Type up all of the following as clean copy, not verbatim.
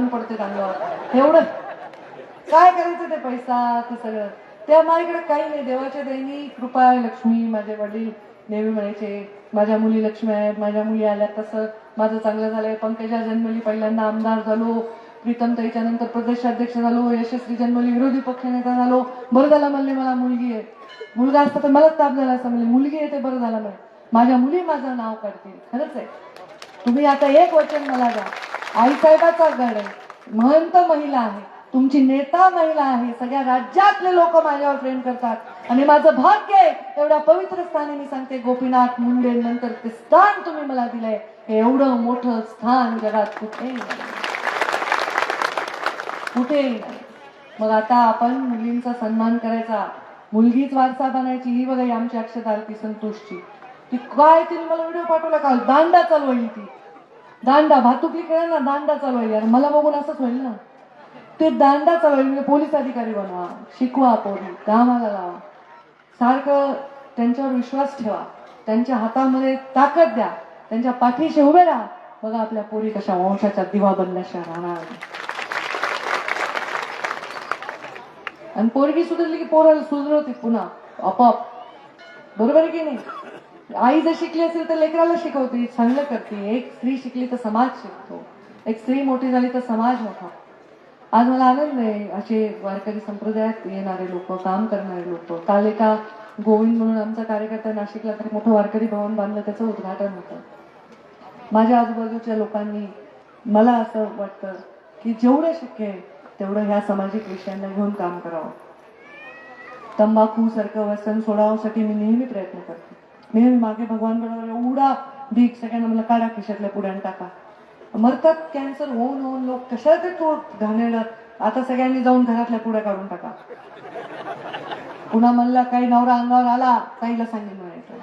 पडते अंगावर. एवढं काय करायचं ते पैसा ते सगळं त्या माझ्याकडे काही नाही. देवाच्या दयेने कृपा लक्ष्मी. माझे वडील नेहमी म्हणायचे माझ्या मुली लक्ष्मी आहेत, माझ्या मुली आल्या. तसं माझं चांगलं झालंय. पंकजा जन्मली पहिल्यांदा आमदार झालो, प्रीतम ताईच्या नंतर प्रदेशाध्यक्ष झालो, यशस्वी जन्मली विरोधी पक्षनेता झालो. बरं झालं म्हणले मला मुलगी आहे. मुलगा असता तर मलाच ताप झाला असं म्हणले. मुलगी आहे ते बरं झालं म्हणे. माझ्या मुली माझं नाव काढतील. खरंच आहे. तुम्ही आता एक वचन मला द्या. आईसाहेबाचा गड आहे, महंत महिला आहे, तुमची नेता महिला आहे, सगळ्या राज्यातले लोक माझ्यावर प्रेम करतात आणि माझं भाग्य आहे एवढ्या पवित्र स्थानी मी सांगते गोपीनाथ मुंडे नंतर ते स्थान तुम्ही मला दिलंय. हे एवढं मोठं स्थान जगात कुठेही नाही, कुठेही नाही. मग आता आपण मुलींचा सन्मान करायचा, मुलगीच वारसा बनायची. ही बघा आमची अक्षता आरती संतोषची. ती काय तिने मला व्हिडिओ पाठवला काल. दांडा चालवली ती. दांडा भातुकली कळेल ना, दांडा चालवायली. आणि मला बघून असंच होईल ना. ते दांडा चालवायली म्हणजे पोलीस अधिकारी बनवा, शिकवा, पोरी कामाला लावा, सारखं त्यांच्यावर विश्वास ठेवा, त्यांच्या हातामध्ये ताकद द्या, त्यांच्या पाठीशी उभे राहा. बघा आपल्या पोरी कशा वंशाच्या दिवा बनल्याशिवाय राहणार. आणि पोरगी सुधारली की पोराला सुधरवते पुन्हा आपोआप. बरोबर आहे की नाही. आई जर शिकली असेल तर लेकराला शिकवते, चांगलं करते. एक स्त्री शिकली तर समाज शिकतो, एक स्त्री मोठी झाली तर समाज मोठा. आज मला आनंद आहे असे वारकरी संप्रदायात येणारे लोक, काम करणारे लोक. काल एका गोविंद म्हणून आमचा कार्यकर्ता नाशिकला तर मोठं वारकरी भवन बांधलं, त्याचं उद्घाटन होतं. माझ्या आजूबाजूच्या लोकांनी मला असं वाटतं की जेवढं शक्य आहे तेवढं ह्या सामाजिक विषयांना घेऊन काम करावं. तंबाखू सारखं व्यसन सोडावण्यासाठी मी नेहमी प्रयत्न करते. नेहमी मागे भगवान बरोबर एवढा भीक सगळ्यांना मला काढा खिशातल्या पुढ्यान टाका. मरतात कॅन्सर होऊन होऊन लोक. कशा ते तो घाणेरडा. आता सगळ्यांनी जाऊन घरातल्या पुढ्या काढून टाका. पुन्हा म्हणला काही नवरा अंगावर आला ताईला सांगेन म्हणायचं.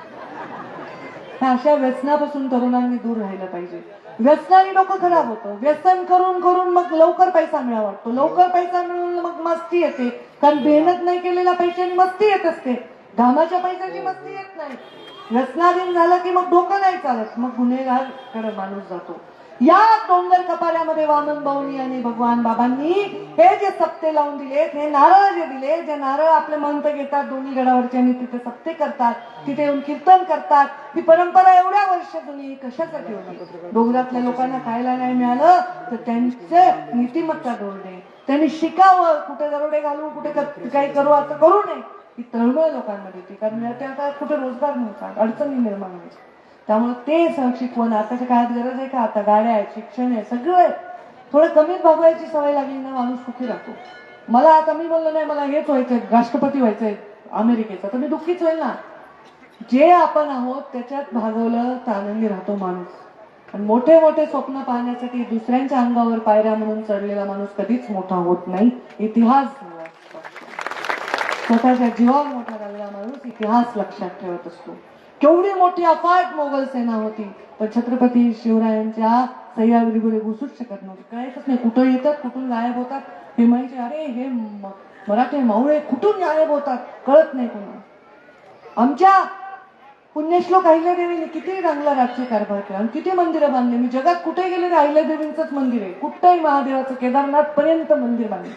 ह्या अशा व्यसनापासून तरुणांनी दूर राहिलं पाहिजे. व्यसनाने डोकं खराब होतं. व्यसन करून करून मग लवकर पैसा मिळावा वाटतो. लवकर पैसा मिळून मग मस्ती येते, कारण मेहनत नाही केलेल्या पैशाने मस्ती येत असते. घामाच्या पैशाची मस्ती येत नाही. व्यसनाधीन झालं की मग डोकं नाही चालत, मग गुन्हेगार कडे माणूस जातो. या डोंगर कपाऱ्यामध्ये वामन भाऊनी आणि भगवान बाबांनी हे जे सप्ते लावून दिलेत, हे नारळ जे दिले, जे नारळ आपले महंत घेतात दोन्ही गडावरचे आणि तिथे सप्ते करतात, तिथे येऊन कीर्तन करतात. ही परंपरा एवढ्या वर्ष जुनी कशासाठी होती. डोंगरातल्या लोकांना खायला नाही मिळालं तर त्यांचे नीतिमत्ता डोळणे, त्यांनी शिकावं. कुठे दरोडे घालू, कुठे काही करू, असं करू नये. ही तळमळ लोकांमध्ये होती, कारण त्या कुठे रोजगार नव्हता, अडचणी निर्माण व्हायच्या. त्यामुळे ते शिकवण आताच्या काळात गरज आहे का. आता गाड्या आहेत, शिक्षण आहे, सगळं आहे. थोडं कमीच भागवायची सवय लागली ना माणूस सुखी राहतो. मला आता मी म्हणलं नाही मला हेच व्हायचंय, राष्ट्रपती व्हायचंय अमेरिकेचा, तर मी दुःखीच होईल ना. जे आपण आहोत त्याच्यात भागवलं तर आनंदी राहतो माणूस. आणि मोठे मोठे स्वप्न पाहण्यासाठी दुसऱ्यांच्या अंगावर पायऱ्या म्हणून चढलेला माणूस कधीच मोठा होत नाही. इतिहास स्वतःच्या जीवावर मोठा झालेला माणूस इतिहास लक्षात ठेवत असतो. केवढी मोठी अफाट मोगल सेना होती, पण छत्रपती शिवरायांच्या सह्याद्रीवर घुसूच शकत नव्हती. कळायचंच नाही कुठं येतात, कुठून गायब होतात. हे म्हणायचे अरे हे मराठे मावळे कुठून गायब होतात, कळत नाही कोणाला. आमच्या पुण्यश्लोक अहिल्यादेवीने किती चांगला राज्य कारभार केला आणि किती मंदिरं बांधली. मी जगात कुठे गेले तर अहिल्यादेवींचंच मंदिर आहे. कुठंही महादेवाचं केदारनाथ पर्यंत मंदिर बांधले.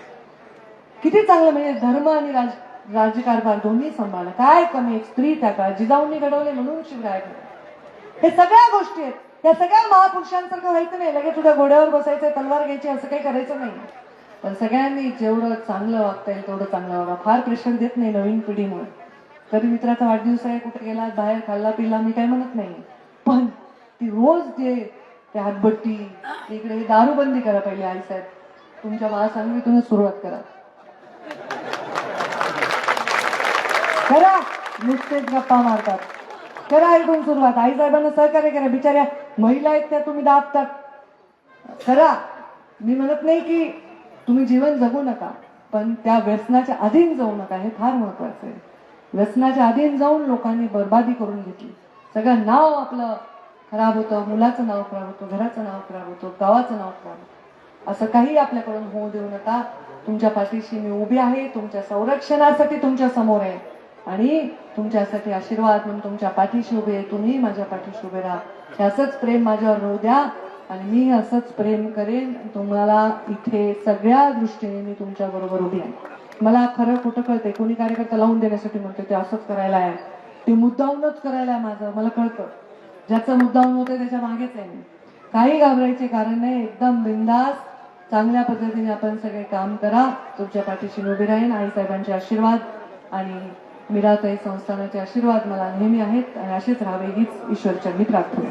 किती चांगलं, म्हणजे धर्म आणि राज्यकारभार दोन्ही सांभाळला. काय कमी एक स्त्री त्या काळात जिजाऊंनी घडवले म्हणून शिवराय घडवले. हे सगळ्या गोष्टी आहेत. या सगळ्या महापुरुषांसारखं व्हायचं नाही, लगेच तुझ्या घोड्यावर बसायचं, तलवार घ्यायची, असं काही करायचं नाही. पण सगळ्यांनी जेवढं चांगलं वागता येईल तेवढं चांगलं वागा. फार प्रेशर देत नाही नवीन पिढीमुळे. कधी मित्राचा वाढदिवस आहे, कुठे गेला, बाहेर खाल्ला पिल्ला, मी काय म्हणत नाही. पण ती रोज जे त्या हातभट्टी इकडे दारूबंदी करा पहिले. आई साहेब तुमच्या महासांगीतूनच सुरुवात करा. करा, नुसतेच गप्पा मारतात. करा ऐकून सुरुवात. आई साहेबांना सहकार्य करा. बिचाऱ्या महिला आहेत त्या तुम्ही दाबतात. करा. मी म्हणत नाही की तुम्ही जीवन जगू नका, पण त्या व्यसनाच्या अधीन जाऊ नका. हे फार महत्वाचं आहे. व्यसनाच्या अधीन जाऊन लोकांनी बर्बादी करून घेतली. सगळं नाव आपलं खराब होतं, मुलाचं नाव खराब होतं, घराचं नाव खराब होतं, गावाचं नाव खराब होतं. असं काही आपल्याकडून होऊ देऊ नका. तुमच्या पाठीशी मी उभी आहे, तुमच्या संरक्षणासाठी तुमच्या समोर आहे आणि तुमच्यासाठी आशीर्वाद म्हणून तुमच्या पाठीशी उभे आहे. तुम्ही माझ्या पाठीशी उभे राहा. असंच प्रेम माझ्यावर राहू द्या. आणि मी असंच प्रेम करेन. तुम्हाला इथे सगळ्या दृष्टीने मी तुमच्या बरोबर उभी आहे. मला खरं खोटं कळते, कोणी कार्यकर्ता लावून देण्यासाठी म्हणतो ते असंच करायला आहे, ते मुद्दामूनच करायला आहे. माझं मला कळतं, ज्याचं मुद्दामून होतं त्याच्या मागेच आहे मी. काही घाबरायचे कारण नाही. एकदम बिंदास चांगल्या पद्धतीने आपण सगळे काम करा. तुमच्या पाठीशी उभी राहीन. आईसाहेबांचे आशीर्वाद आणि मीराताई संस्थानाचे आशीर्वाद मला नेहमी आहेत आणि असेच राहावे हीच ईश्वरचरणी प्रार्थना.